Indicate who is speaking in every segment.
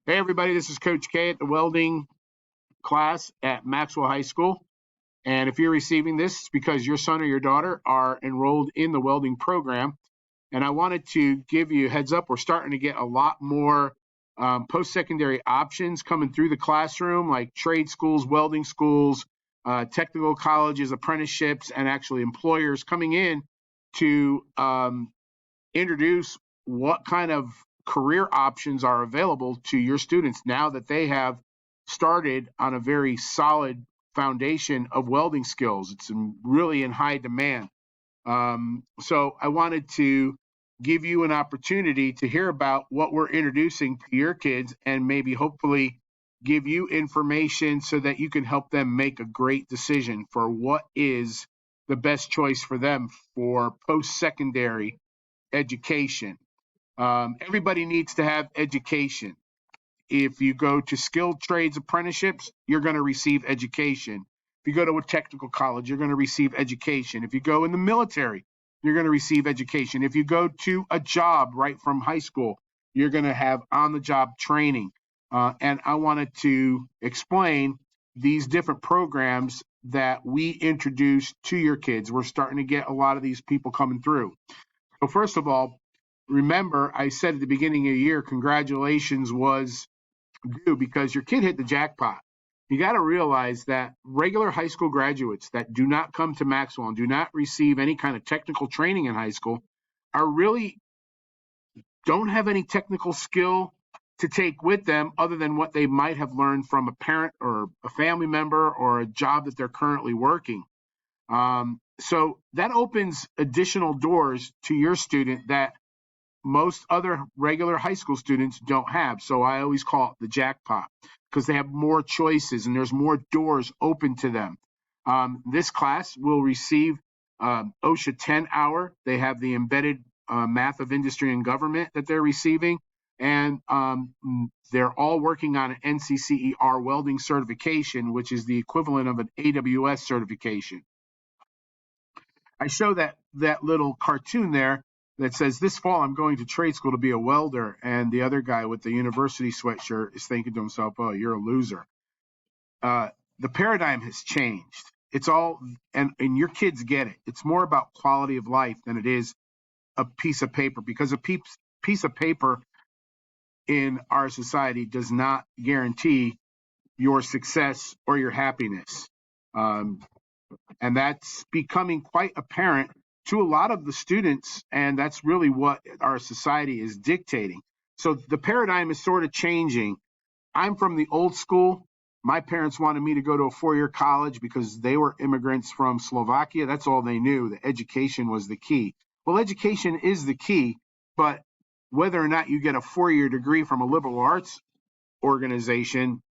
Speaker 1: Hey, everybody, this is Coach K at the welding class at Maxwell High School. And if you're receiving this, it's because your son or your daughter are enrolled in the welding program. And I wanted to give you a heads up. We're starting to get a lot more post-secondary options coming through the classroom, like trade schools, welding schools, technical colleges, apprenticeships, and actually employers coming in to introduce what kind of career options are available to your students now that they have started on a very solid foundation of welding skills. It's really in high demand. So I wanted to give you an opportunity to hear about what we're introducing to your kids and maybe hopefully give you information so that you can help them make a great decision for what is the best choice for them for post-secondary education. Everybody needs to have education. If you go to skilled trades apprenticeships, you're going to receive education. If you go to a technical college, you're going to receive education. If you go in the military, you're going to receive education. If you go to a job right from high school, you're going to have on-the-job training. And I wanted to explain these different programs that we introduce to your kids. We're starting to get a lot of these people coming through. So first of all, remember I said at the beginning of the year, congratulations was due because your kid hit the jackpot. You got to realize that regular high school graduates that do not come to Maxwell and do not receive any kind of technical training in high school are really don't have any technical skill to take with them other than what they might have learned from a parent or a family member or a job that they're currently working. So that opens additional doors to your student that most other regular high school students don't have. So I always call it the jackpot because they have more choices and there's more doors open to them. This class will receive OSHA 10 hour. They have the embedded math of industry and government that they're receiving. And they're all working on an NCCER welding certification, which is the equivalent of an AWS certification. I show that little cartoon there that says, this fall I'm going to trade school to be a welder. And the other guy with the university sweatshirt is thinking to himself, oh, you're a loser. The paradigm has changed. It's all, and your kids get it. It's more about quality of life than it is a piece of paper, because a piece of paper in our society does not guarantee your success or your happiness. And that's becoming quite apparent to a lot of the students, and that's really what our society is dictating. So the paradigm is sort of changing. I'm from the old school. My parents wanted me to go to a four-year college because they were immigrants from Slovakia. That's all they knew. The education was the key. Well, education is the key, but whether or not you get a four-year degree from a liberal arts organization,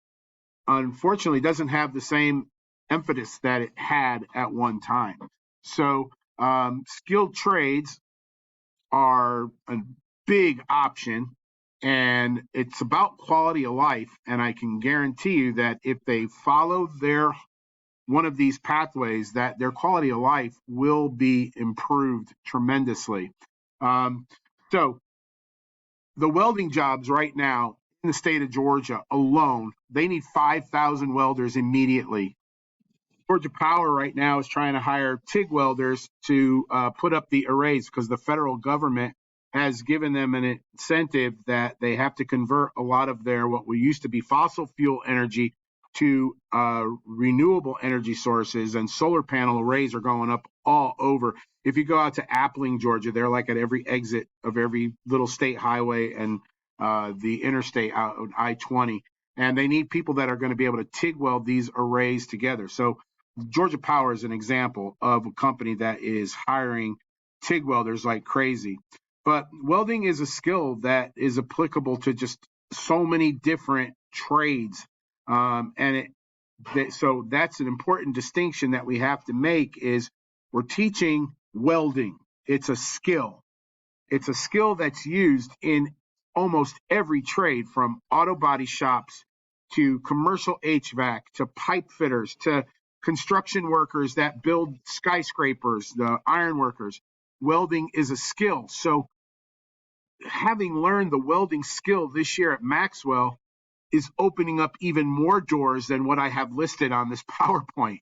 Speaker 1: unfortunately, doesn't have the same emphasis that it had at one time. So skilled trades are a big option, and it's about quality of life. And I can guarantee you that if they follow one of these pathways, that their quality of life will be improved tremendously. So the welding jobs right now in the state of Georgia alone, they need 5,000 welders immediately. Georgia Power right now is trying to hire TIG welders to put up the arrays because the federal government has given them an incentive that they have to convert a lot of their what we used to be fossil fuel energy to renewable energy sources, and solar panel arrays are going up all over. If you go out to Appling, Georgia, they're like at every exit of every little state highway and the interstate out on I-20. And they need people that are going to be able to TIG weld these arrays together. So Georgia Power is an example of a company that is hiring TIG welders like crazy. But welding is a skill that is applicable to just so many different trades. So that's an important distinction that we have to make is we're teaching welding. It's a skill. It's a skill that's used in almost every trade, from auto body shops to commercial HVAC to pipe fitters to construction workers that build skyscrapers, the iron workers. Welding is a skill. So having learned the welding skill this year at Maxwell, is opening up even more doors than what I have listed on this PowerPoint.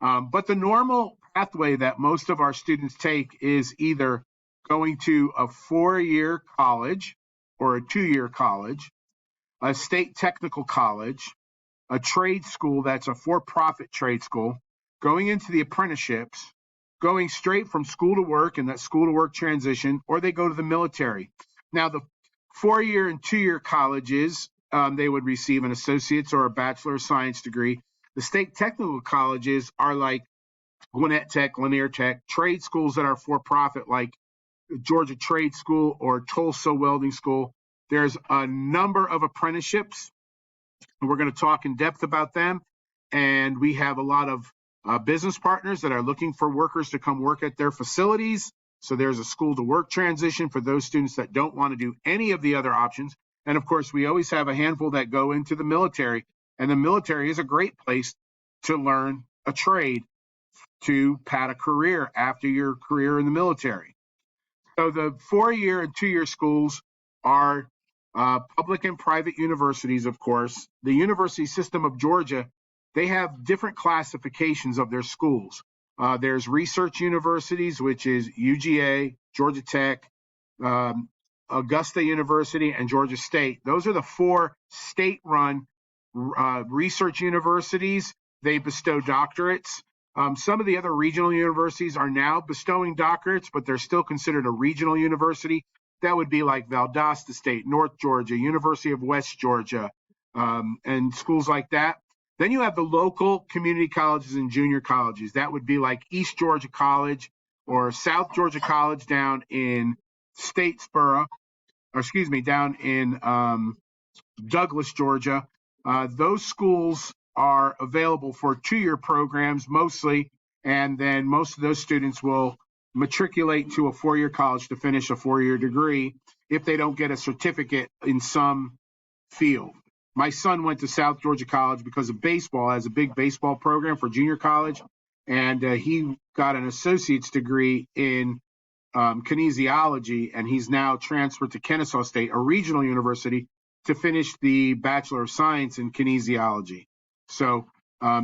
Speaker 1: But the normal pathway that most of our students take is either going to a 4-year college or a 2-year college, a state technical college, a trade school that's a for-profit trade school, going into the apprenticeships, going straight from school to work and that school to work transition, or they go to the military. Now, the 4-year and 2-year colleges, they would receive an associate's or a bachelor of science degree. The state technical colleges are like Gwinnett Tech, Lanier Tech, trade schools that are for profit like Georgia Trade School or Tulsa Welding School. There's a number of apprenticeships. We're going to talk in depth about them. And we have a lot of business partners that are looking for workers to come work at their facilities. So there's a school to work transition for those students that don't want to do any of the other options. And of course, we always have a handful that go into the military. And the military is a great place to learn a trade, to pad a career after your career in the military. So the 4-year and 2-year schools are public and private universities, of course. The University System of Georgia, they have different classifications of their schools. There's research universities, which is UGA, Georgia Tech, Augusta University, and Georgia State. Those are the 4 state-run research universities. They bestow doctorates. Some of the other regional universities are now bestowing doctorates, but they're still considered a regional university. That would be like Valdosta State, North Georgia, University of West Georgia, and schools like that. Then you have the local community colleges and junior colleges. That would be like East Georgia College or South Georgia College down in Statesboro, down in Douglas, Georgia. Those schools are available for 2-year programs mostly, and then most of those students will matriculate to a 4-year college to finish a 4-year degree if they don't get a certificate in some field. My son went to South Georgia College because of baseball, has a big baseball program for junior college, and he got an associate's degree in kinesiology, and he's now transferred to Kennesaw State, a regional university, to finish the Bachelor of Science in kinesiology. So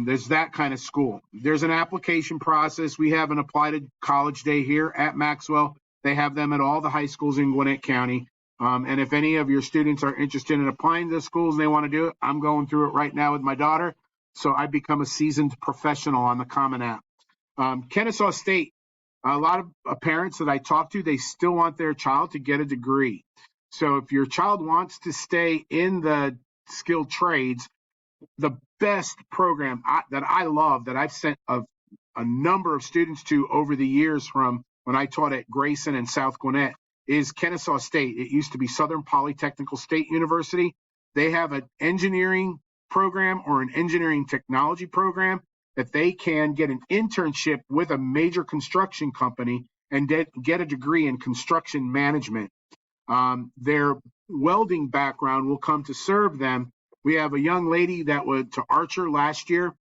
Speaker 1: there's that kind of school. There's an application process. We have an Apply to College Day here at Maxwell. They have them at all the high schools in Gwinnett County. And if any of your students are interested in applying to schools and they want to do it, I'm going through it right now with my daughter. So I've become a seasoned professional on the Common App. Kennesaw State, a lot of parents that I talk to, they still want their child to get a degree. So if your child wants to stay in the skilled trades, the best program that I love, that I've sent a number of students to over the years from when I taught at Grayson and South Gwinnett, is Kennesaw State. It used to be Southern Polytechnical State University. They have an engineering program or an engineering technology program that they can get an internship with a major construction company and get a degree in construction management. Their welding background will come to serve them. We have a young lady that went to Archer last year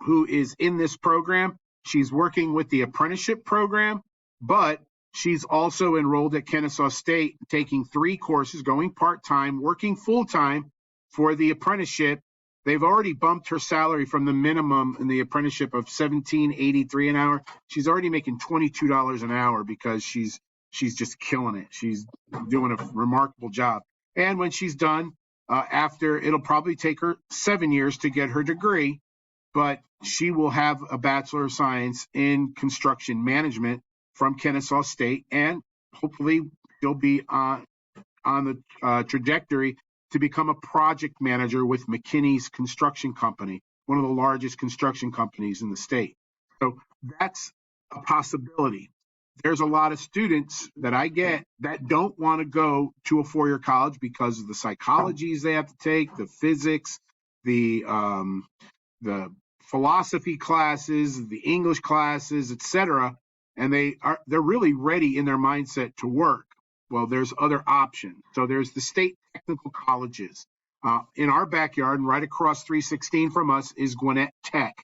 Speaker 1: who is in this program. She's working with the apprenticeship program, but she's also enrolled at Kennesaw State, taking 3 courses, going part-time, working full-time for the apprenticeship. They've already bumped her salary from the minimum in the apprenticeship of $17.83 an hour. She's already making $22 an hour because she's just killing it. She's doing a remarkable job. And when she's done, it'll probably take her 7 years to get her degree, but she will have a Bachelor of Science in construction management from Kennesaw State, and hopefully she'll be on the trajectory to become a project manager with McKinney's construction company, one of the largest construction companies in the state. So that's a possibility. There's a lot of students that I get that don't want to go to a 4-year college because of the psychologies they have to take, the physics, the philosophy classes, the English classes, etc. And they're really ready in their mindset to work. Well, there's other options. So there's the state technical colleges. In our backyard and right across 316 from us is Gwinnett Tech.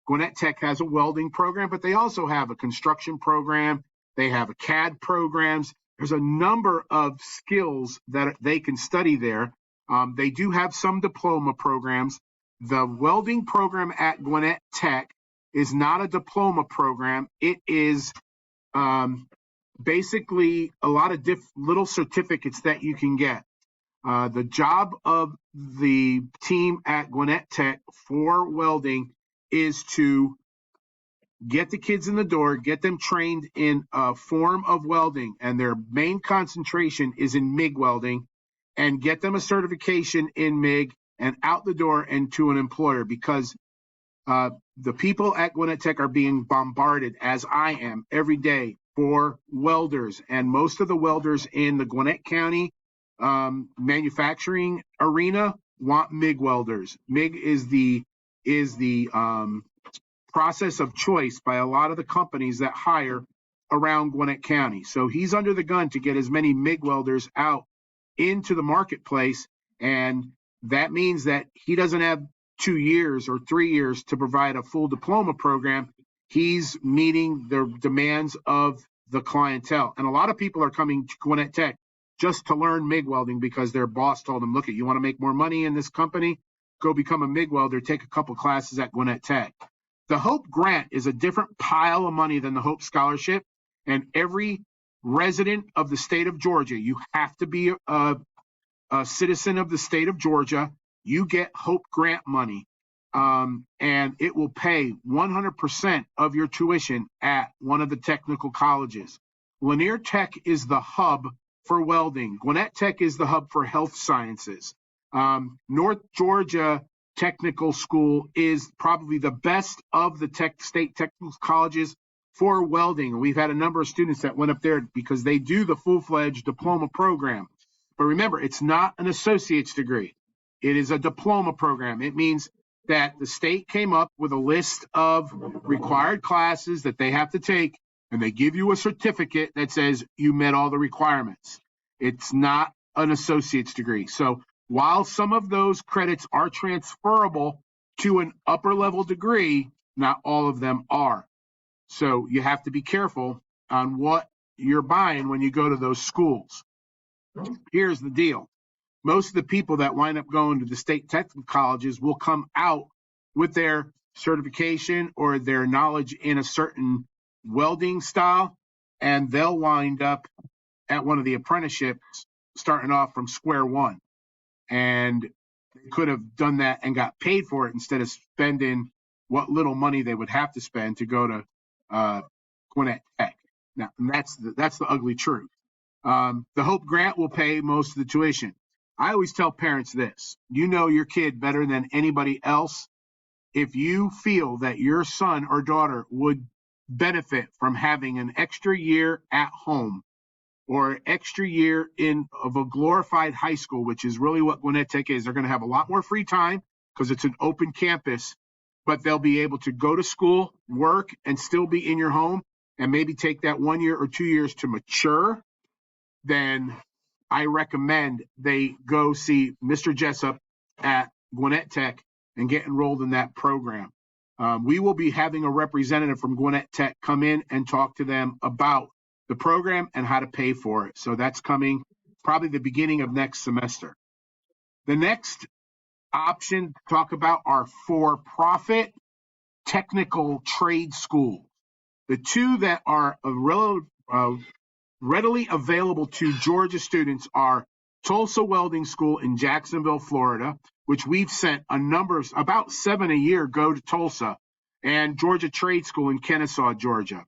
Speaker 1: Gwinnett Tech has a welding program, but they also have a construction program. They have a CAD programs. There's a number of skills that they can study there. They do have some diploma programs. The welding program at Gwinnett Tech is not a diploma program. It is basically a lot of little certificates that you can get. The job of the team at Gwinnett Tech for welding is to get the kids in the door, get them trained in a form of welding, and their main concentration is in MIG welding, and get them a certification in MIG and out the door and to an employer, because the people at Gwinnett Tech are being bombarded, as I am, every day for welders. And most of the welders in the Gwinnett County manufacturing arena want MIG welders. MIG is the process of choice by a lot of the companies that hire around Gwinnett County. So he's under the gun to get as many MIG welders out into the marketplace, and that means that he doesn't have 2 years or 3 years to provide a full diploma program. He's meeting the demands of the clientele. And a lot of people are coming to Gwinnett Tech just to learn MIG welding because their boss told them, look, you want to make more money in this company? Go become a MIG welder, take a couple classes at Gwinnett Tech. The Hope Grant is a different pile of money than the Hope Scholarship. And every resident of the state of Georgia, you have to be a citizen of the state of Georgia. You get Hope Grant money, and it will pay 100% of your tuition at one of the technical colleges. Lanier Tech is the hub for welding. Gwinnett Tech is the hub for health sciences. North Georgia Technical School is probably the best of the state technical colleges for welding. We've had a number of students that went up there because they do the full-fledged diploma program. But remember, it's not an associate's degree. It is a diploma program. It means that the state came up with a list of required classes that they have to take, and they give you a certificate that says you met all the requirements. It's not an associate's degree. So while some of those credits are transferable to an upper level degree, not all of them are. So you have to be careful on what you're buying when you go to those schools. Here's the deal. Most of the people that wind up going to the state technical colleges will come out with their certification or their knowledge in a certain welding style, and they'll wind up at one of the apprenticeships starting off from square one. And they could have done that and got paid for it instead of spending what little money they would have to spend to go to Gwinnett Tech. Now, and that's the ugly truth. The Hope Grant will pay most of the tuition. I always tell parents this: you know your kid better than anybody else. If you feel that your son or daughter would benefit from having an extra year at home or an extra year of a glorified high school, which is really what Gwinnett Tech is, they're going to have a lot more free time because it's an open campus, but they'll be able to go to school, work, and still be in your home, and maybe take that 1 year or 2 years to mature. Then I recommend they go see Mr. Jessup at Gwinnett Tech and get enrolled in that program. We will be having a representative from Gwinnett Tech come in and talk to them about the program and how to pay for it. So that's coming probably the beginning of next semester. The next option to talk about are for-profit technical trade schools. The two that are readily available to Georgia students are Tulsa Welding School in Jacksonville, Florida, which we've sent a number of, about 7 a year go to Tulsa, and Georgia Trade School in Kennesaw, Georgia.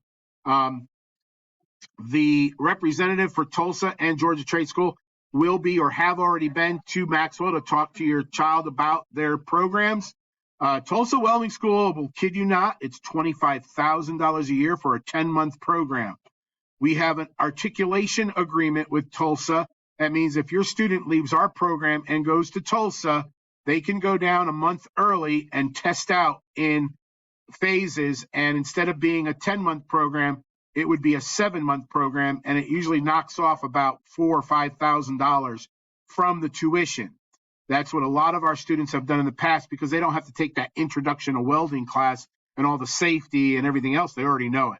Speaker 1: The representative for Tulsa and Georgia Trade School will be or have already been to Maxwell to talk to your child about their programs. Tulsa Welding School, will kid you not, it's $25,000 a year for a 10-month program. We have an articulation agreement with Tulsa. That means if your student leaves our program and goes to Tulsa, they can go down a month early and test out in phases. And instead of being a 10-month program, it would be a 7-month program, and it usually knocks off about $4,000 or $5,000 from the tuition. That's what a lot of our students have done in the past because they don't have to take that introduction to welding class and all the safety and everything else. They already know it.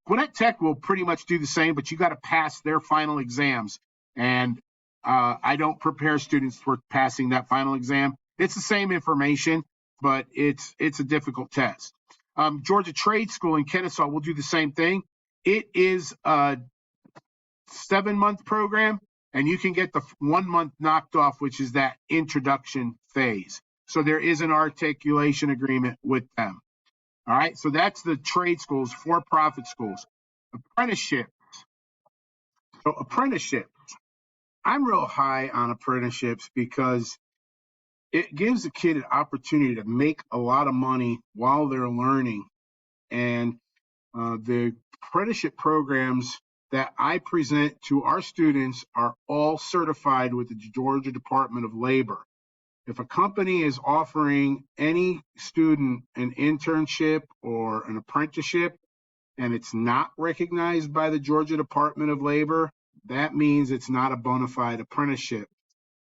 Speaker 1: Gwinnett Tech will pretty much do the same, but you got to pass their final exams. And I don't prepare students for passing that final exam. It's the same information, but it's a difficult test. Georgia Trade School in Kennesaw will do the same thing. It is a 7-month program, and you can get the 1 month knocked off, which is that introduction phase. So there is an articulation agreement with them. All right, so that's the trade schools, for-profit schools. Apprenticeship. So apprenticeship. I'm real high on apprenticeships because it gives a kid an opportunity to make a lot of money while they're learning. And the apprenticeship programs that I present to our students are all certified with the Georgia Department of Labor. If a company is offering any student an internship or an apprenticeship and it's not recognized by the Georgia Department of Labor, that means it's not a bona fide apprenticeship.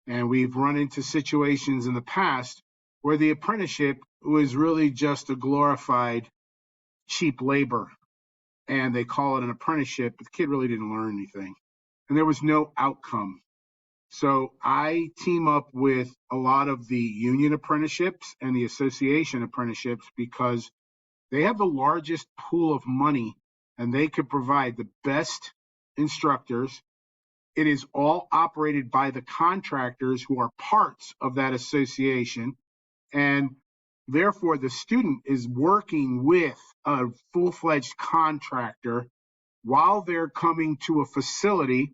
Speaker 1: And we've run into situations in the past where the apprenticeship was really just a glorified cheap labor, and they call it an apprenticeship, but the kid really didn't learn anything. And there was no outcome. So I team up with a lot of the union apprenticeships and the association apprenticeships because they have the largest pool of money and they could provide the best instructors. It is all operated by the contractors who are parts of that association. And therefore, the student is working with a full-fledged contractor while they're coming to a facility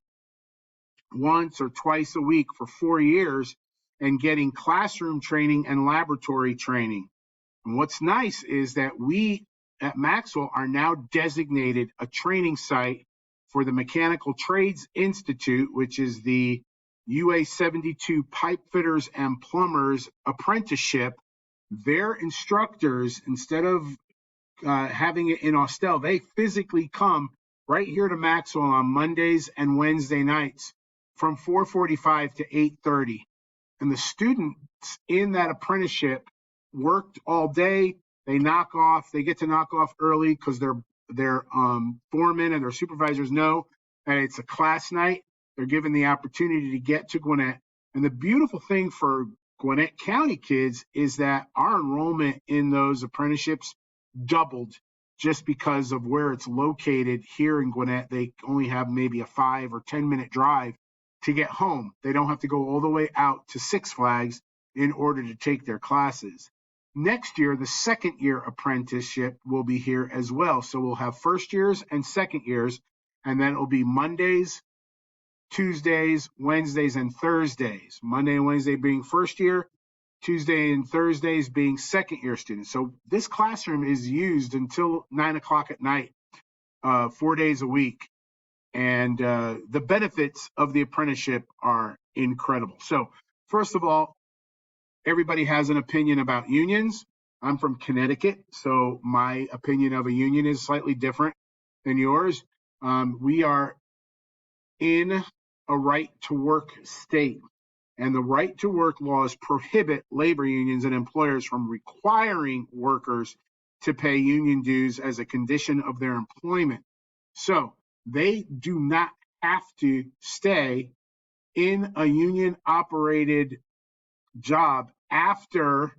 Speaker 1: once or twice a week for 4 years and getting classroom training and laboratory training. And what's nice is that we at Maxwell are now designated a training site for the Mechanical Trades Institute, which is the UA 72 Pipe Fitters and Plumbers Apprenticeship. Their instructors, instead of having it in Austell, they physically come right here to Maxwell on Mondays and Wednesday nights from 4:45 to 8:30. And the students in that apprenticeship worked all day. They get to knock off early because their foremen and their supervisors know that it's a class night. They're given the opportunity to get to Gwinnett. And the beautiful thing for Gwinnett County kids is that our enrollment in those apprenticeships doubled just because of where it's located here in Gwinnett. They only have maybe a 5 or 10-minute drive to get home. They don't have to go all the way out to Six Flags in order to take their classes. Next year, the second year apprenticeship will be here as well. So we'll have first years and second years, and then it'll be Mondays, Tuesdays, Wednesdays, and Thursdays. Monday and Wednesday being first year, Tuesday and Thursdays being second year students. So this classroom is used until 9 o'clock at night, 4 days a week. And the benefits of the apprenticeship are incredible. So first of all, everybody has an opinion about unions. I'm from Connecticut, so my opinion of a union is slightly different than yours. We are in a right to work state, and the right to work laws prohibit labor unions and employers from requiring workers to pay union dues as a condition of their employment. So they do not have to stay in a union operated job after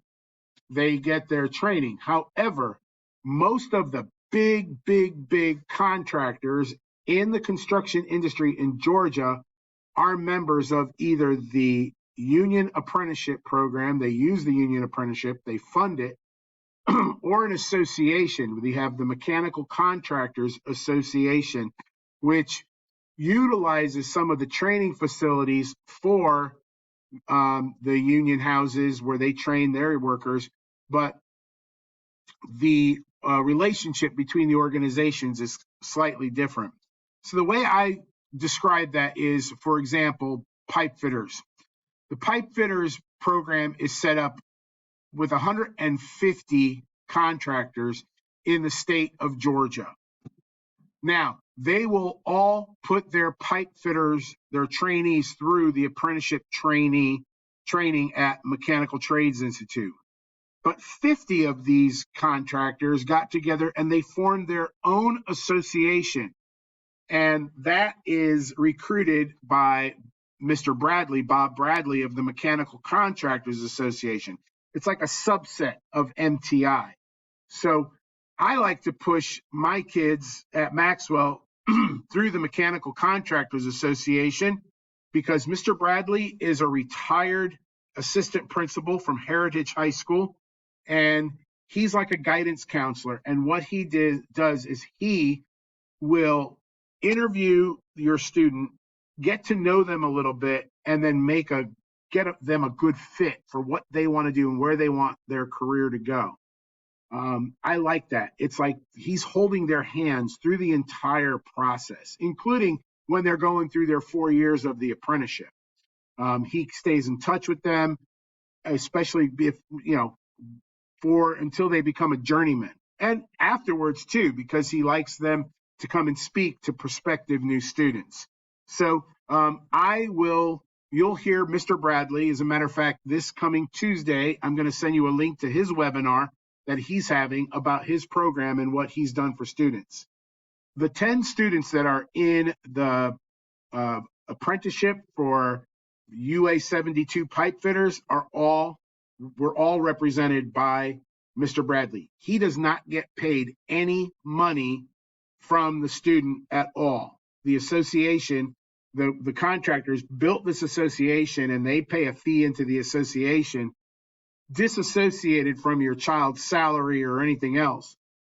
Speaker 1: they get their training. However, most of the big contractors in the construction industry in Georgia are members of either the union apprenticeship program, they use the union apprenticeship, they fund it, or an association. We have the Mechanical Contractors Association, which utilizes some of the training facilities for the union houses where they train their workers, but the relationship between the organizations is slightly different. So the way I describe that is, for example, pipe fitters. The pipe fitters program is set up with 150 contractors in the state of Georgia. Now, they will all put their pipe fitters, their trainees, through the apprenticeship training at Mechanical Trades Institute. But 50 of these contractors got together and they formed their own association. And that is recruited by Mr. Bradley, Bob Bradley of the Mechanical Contractors Association. It's like a subset of MTI. So I like to push my kids at Maxwell through the Mechanical Contractors Association because Mr. Bradley is a retired assistant principal from Heritage High School, and he's like a guidance counselor. And what he does is he will interview your student, get to know them a little bit, and then get them a good fit for what they want to do and where they want their career to go. I like that. It's like he's holding their hands through the entire process, including when they're going through their 4 years of the apprenticeship. He stays in touch with them, especially if, until they become a journeyman, and afterwards too, because he likes them to come and speak to prospective new students. So you'll hear Mr. Bradley. As a matter of fact, this coming Tuesday, I'm going to send you a link to his webinar that he's having about his program and what he's done for students. The 10 students that are in the apprenticeship for UA 72 pipe fitters were all represented by Mr. Bradley. He does not get paid any money from the student at all. The association, the contractors built this association, and they pay a fee into the association, disassociated from your child's salary or anything else,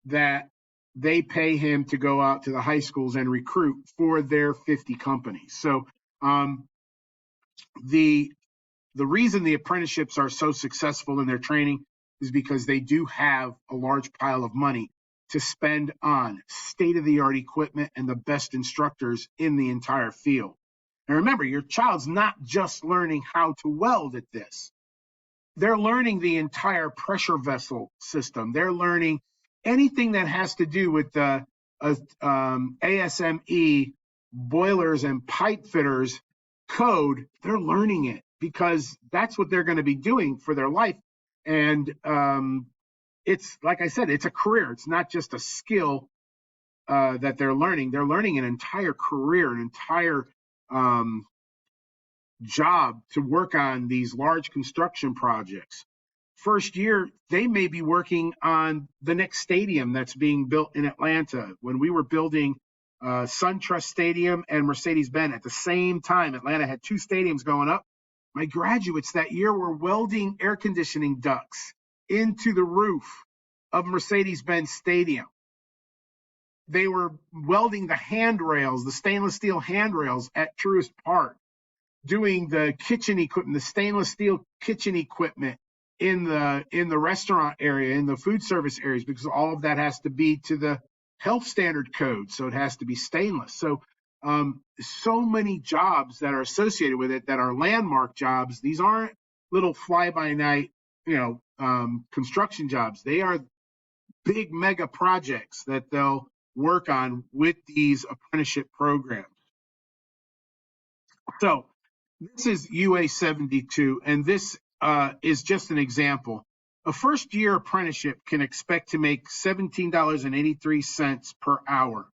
Speaker 1: that they pay him to go out to the high schools and recruit for their 50 companies. So the reason the apprenticeships are so successful in their training is because they do have a large pile of money to spend on state-of-the-art equipment and the best instructors in the entire field. And remember, your child's not just learning how to weld at this. They're learning the entire pressure vessel system. They're learning anything that has to do with the ASME boilers and pipe fitters code. They're learning it because that's what they're going to be doing for their life. And it's, like I said, it's a career. It's not just a skill that they're learning. They're learning an entire career, an entire job to work on these large construction projects. First year, they may be working on the next stadium that's being built in Atlanta. When we were building SunTrust Stadium and Mercedes-Benz at the same time, Atlanta had 2 stadiums going up. My graduates that year were welding air conditioning ducts into the roof of Mercedes-Benz Stadium. They were welding the handrails, the stainless steel handrails at Truist Park, doing the kitchen equipment, the stainless steel kitchen equipment in the restaurant area, in the food service areas, because all of that has to be to the health standard code. So it has to be stainless. So so many jobs that are associated with it that are landmark jobs. These aren't little fly-by-night, construction jobs. They are big mega projects that they'll work on with these apprenticeship programs. So this is UA 72, and this is just an example. A first-year apprenticeship can expect to make $17.83 per hour.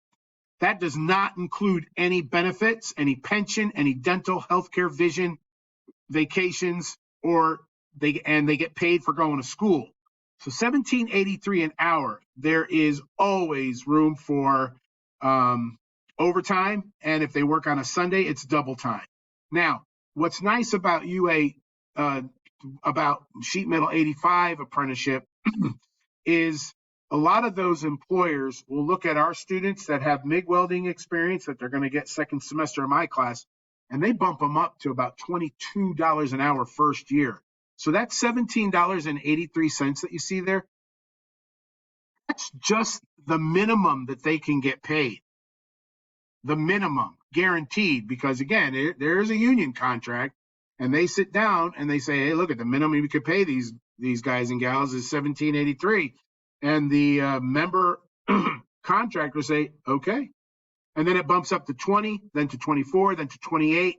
Speaker 1: That does not include any benefits, any pension, any dental, healthcare, vision, vacations, they get paid for going to school. So $17.83 an hour. There is always room for overtime, and if they work on a Sunday, it's double time. Now, what's nice about UA, about Sheet Metal 85 apprenticeship, is a lot of those employers will look at our students that have MIG welding experience that they're going to get second semester of my class, and they bump them up to about $22 an hour first year. So that $17.83 that you see there, that's just the minimum that they can get paid. The minimum, guaranteed, because again, there is a union contract, and they sit down and they say, hey, look, at the minimum we could pay these guys and gals is $17.83. And the member contractor say, okay. And then it bumps up to 20, then to 24, then to 28.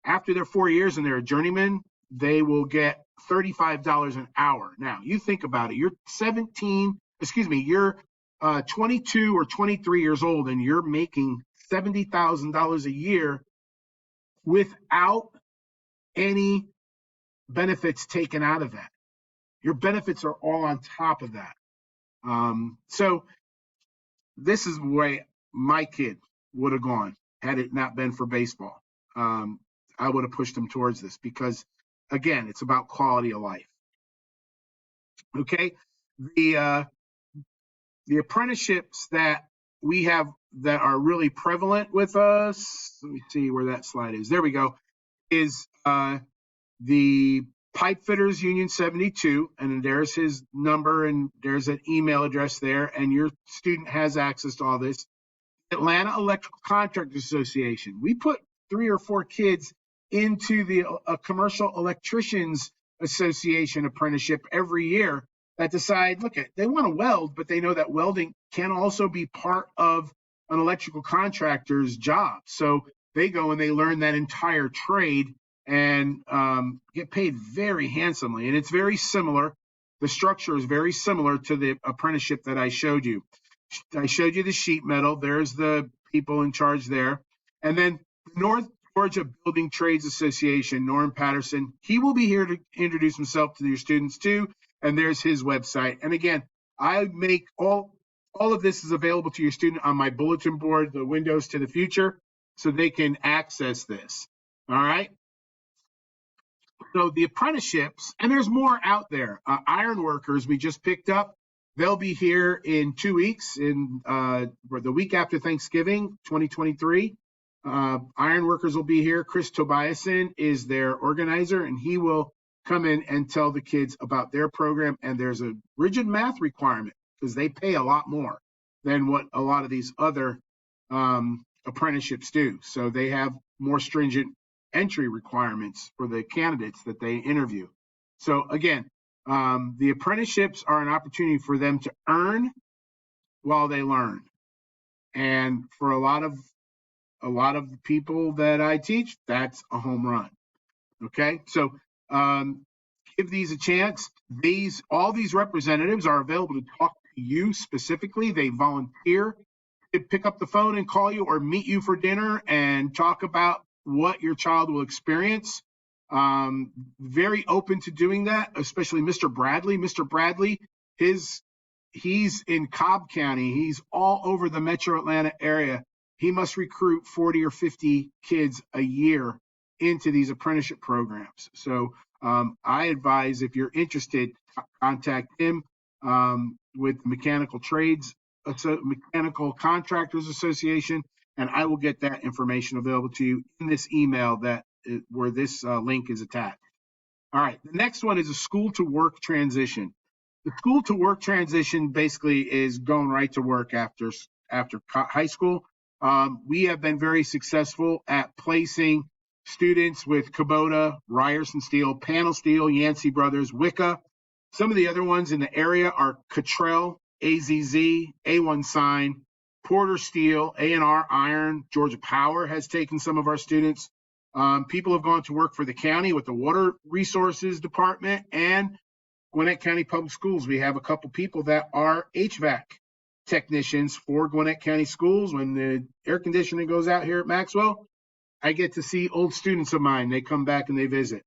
Speaker 1: After their 4 years and they're a journeyman, they will get $35 an hour. Now, you think about it. You're 22 or 23 years old, and you're making $70,000 a year. without any benefits taken out of that. Your benefits are all on top of that. So this is the way my kid would have gone had it not been for baseball. I would have pushed him towards this because, again, it's about quality of life. Okay, the apprenticeships that we have that are really prevalent with us. Let me see where that slide is. There we go. Is the Pipe Fitters Union 72, and there's his number, and there's an email address there, and your student has access to all this. Atlanta Electrical Contractors Association. We put 3 or 4 kids into the Commercial Electricians Association apprenticeship every year that decide, look, they want to weld, but they know that welding can also be part of an electrical contractor's job. So they go and they learn that entire trade and get paid very handsomely. And it's very similar. The structure is very similar to the apprenticeship that I showed you. I showed you the sheet metal. There's the people in charge there. And then North Georgia Building Trades Association, Norm Patterson, he will be here to introduce himself to your students too. And there's his website. And again, I make all of this is available to your student on my bulletin board, the Windows to the Future, so they can access this. All right. So the apprenticeships, and there's more out there. Iron workers we just picked up. They'll be here in 2 weeks, in the week after Thanksgiving, 2023. Iron workers will be here. Chris Tobiasen is their organizer, and he will come in and tell the kids about their program. And there's a rigid math requirement because they pay a lot more than what a lot of these other apprenticeships do. So they have more stringent entry requirements for the candidates that they interview. So again, the apprenticeships are an opportunity for them to earn while they learn. And for a lot of people that I teach, that's a home run. Okay, so give these a chance. All these representatives are available to talk to you specifically. They volunteer to pick up the phone and call you or meet you for dinner and talk about what your child will experience. Very open to doing that, especially Mr. Bradley. Mr. Bradley, he's in Cobb County. He's all over the metro Atlanta area. He must recruit 40 or 50 kids a year into these apprenticeship programs. So I advise, if you're interested, contact him with Mechanical Contractors Association, and I will get that information available to you in this email where this link is attached. All right, the next one is a school to work transition. The school to work transition basically is going right to work after high school. We have been very successful at placing students with Kubota, Ryerson Steel, Panel Steel, Yancey Brothers, Wicca. Some of the other ones in the area are Cottrell, AZZ, A1 Sign, Porter Steel, A&R Iron, Georgia Power has taken some of our students. People have gone to work for the county with the Water Resources Department and Gwinnett County Public Schools. We have a couple people that are HVAC technicians for Gwinnett County Schools. When the air conditioning goes out here at Maxwell, I get to see old students of mine. They come back and they visit.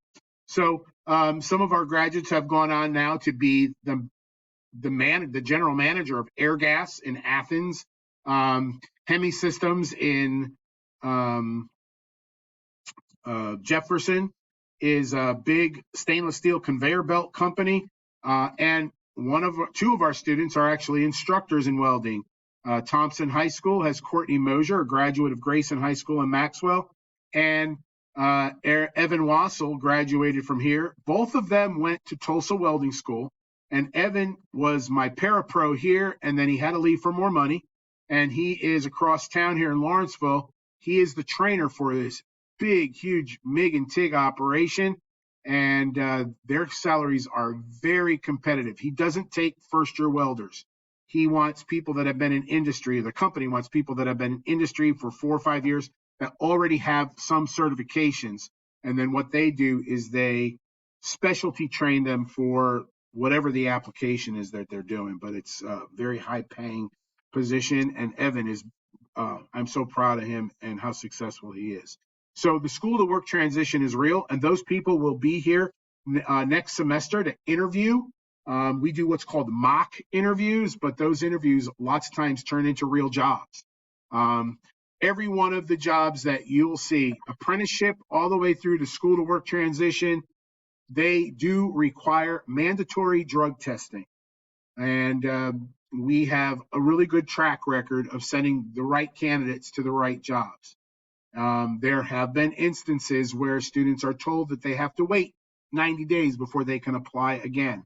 Speaker 1: So some of our graduates have gone on now to be the general manager of Air Gas in Athens, Hemi Systems in Jefferson is a big stainless steel conveyor belt company, and two of our students are actually instructors in welding. Thompson High School has Courtney Mosier, a graduate of Grayson High School in Maxwell, and Evan Wassel graduated from here. Both of them went to Tulsa Welding School, and Evan was my parapro here, and then he had to leave for more money, and he is across town here in Lawrenceville. He is the trainer for this big, huge MIG and TIG operation, and their salaries are very competitive. He doesn't take first-year welders. He wants people that have been in industry. The company wants people that have been in industry for 4 or 5 years that already have some certifications. And then what they do is they specialty train them for whatever the application is that they're doing. But it's a very high-paying position, and Evan is I'm so proud of him and how successful he is. So the school to work transition is real, and those people will be here next semester to interview. We do what's called mock interviews, but those interviews lots of times turn into real jobs. Every one of the jobs that you'll see, apprenticeship all the way through to school to work transition, they do require mandatory drug testing. And we have a really good track record of sending the right candidates to the right jobs. There have been instances where students are told that they have to wait 90 days before they can apply again.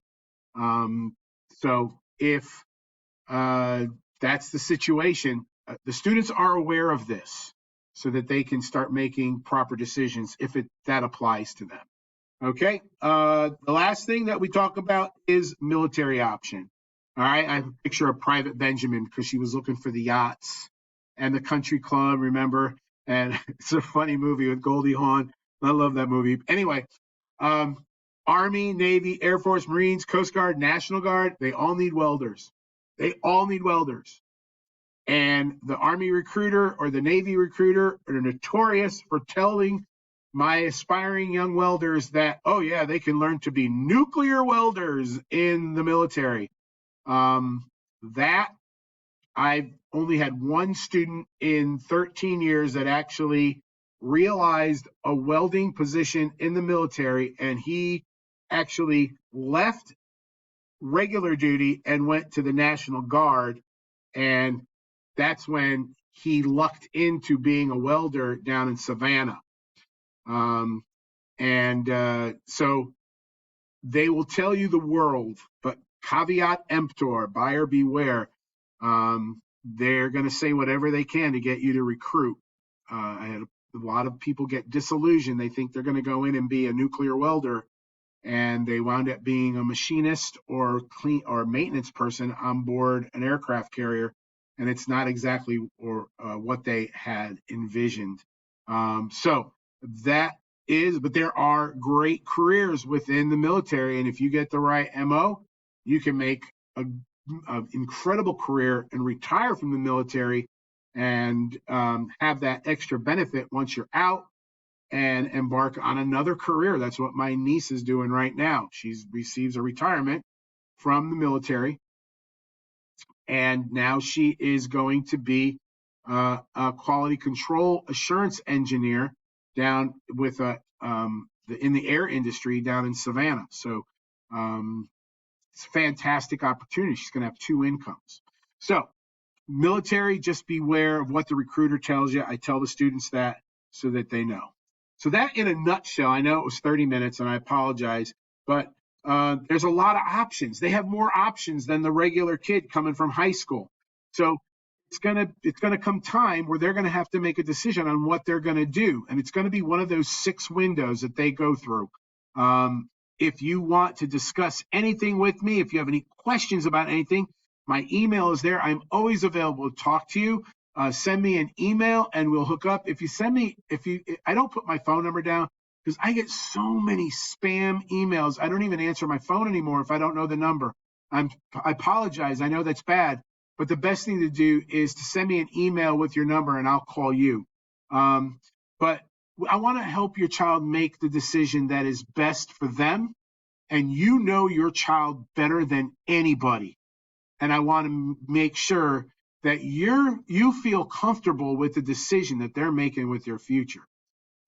Speaker 1: So if that's the situation, the students are aware of this so that they can start making proper decisions if that applies to them. Okay, the last thing that we talk about is military option. All right, I have a picture of Private Benjamin because she was looking for the yachts and the country club, remember? And it's a funny movie with Goldie Hawn. I love that movie. Anyway, Army, Navy, Air Force, Marines, Coast Guard, National Guard, they all need welders. They all need welders. And the Army recruiter or the Navy recruiter are notorious for telling my aspiring young welders that, oh yeah, they can learn to be nuclear welders in the military. That I've only had one student in 13 years that actually realized a welding position in the military, and he actually left regular duty and went to the National Guard, and that's when he lucked into being a welder down in Savannah. So they will tell you the world, but caveat emptor, buyer beware. They're going to say whatever they can to get you to recruit. I had a lot of people get disillusioned. They think they're going to go in and be a nuclear welder, and they wound up being a machinist or maintenance person on board an aircraft carrier, and it's not exactly what they had envisioned. So that is, but there are great careers within the military, and if you get the right MO, you can make an incredible career and retire from the military and have that extra benefit once you're out and embark on another career. That's what my niece is doing right now. She receives a retirement from the military, and now she is going to be a quality control assurance engineer down with in the air industry down in Savannah. So it's a fantastic opportunity. She's going to have two incomes. So military, just beware of what the recruiter tells you. I tell the students that so that they know. So that in a nutshell, I know it was 30 minutes and I apologize, but there's a lot of options. They have more options than the regular kid coming from high school. So it's gonna come time where they're gonna have to make a decision on what they're gonna do, and it's gonna be one of those 6 windows that they go through. If you want to discuss anything with me, if you have any questions about anything, my email is there. I'm always available to talk to you. Send me an email and we'll hook up. I don't put my phone number down because I get so many spam emails. I don't even answer my phone anymore if I don't know the number. I apologize. I know that's bad, but the best thing to do is to send me an email with your number and I'll call you. But I want to help your child make the decision that is best for them. And you know your child better than anybody. And I want to make sure that you feel comfortable with the decision that they're making with their future.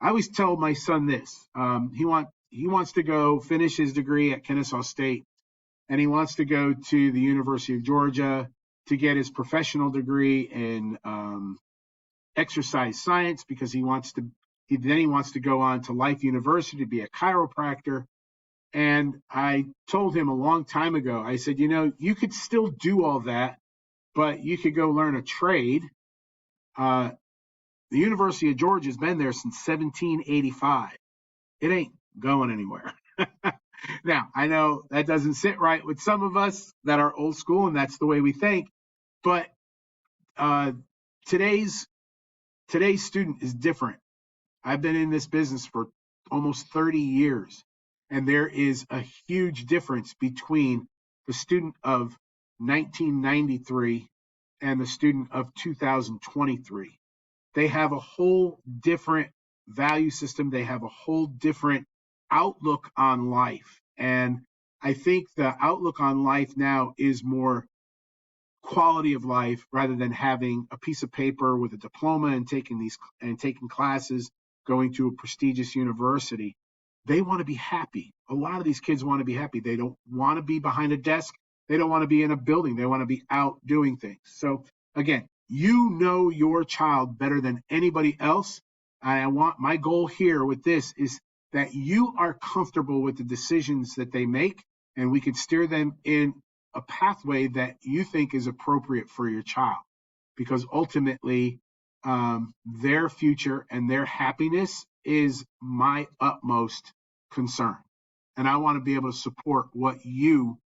Speaker 1: I always tell my son this. He wants to go finish his degree at Kennesaw State, and he wants to go to the University of Georgia to get his professional degree in exercise science because he wants to go on to Life University to be a chiropractor. And I told him a long time ago, I said, you could still do all that, but you could go learn a trade. The University of Georgia has been there since 1785. It ain't going anywhere. Now, I know that doesn't sit right with some of us that are old school, and that's the way we think. But today's student is different. I've been in this business for almost 30 years, and there is a huge difference between the student of 1993 and the student of 2023. They have a whole different value system. They have a whole different outlook on life. And I think the outlook on life now is more quality of life rather than having a piece of paper with a diploma and taking classes, going to a prestigious university. They want to be happy. A lot of these kids want to be happy. They don't want to be behind a desk. They don't want to be in a building. They want to be out doing things. So again, you know your child better than anybody else. My goal here with this is that you are comfortable with the decisions that they make, and we can steer them in a pathway that you think is appropriate for your child, because ultimately their future and their happiness is my utmost concern, and I want to be able to support what you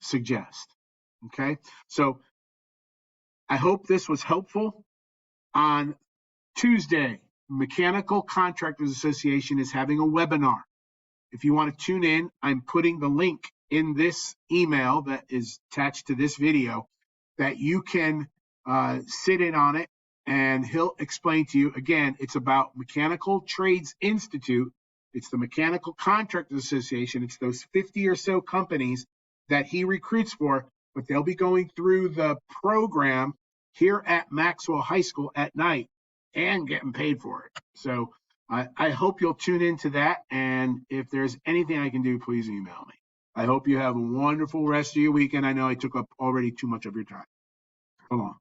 Speaker 1: suggest. Okay, so I hope this was helpful. On Tuesday, Mechanical Contractors Association is having a webinar. If you want to tune in, I'm putting the link in this email that is attached to this video that you can sit in on it, and he'll explain to you. Again, it's about Mechanical Trades Institute. It's the Mechanical Contractors Association. It's those 50 or so companies that he recruits for, but they'll be going through the program here at Maxwell High School at night and getting paid for it. So I hope you'll tune into that. And if there's anything I can do, please email me. I hope you have a wonderful rest of your weekend. I know I took up already too much of your time. Come on.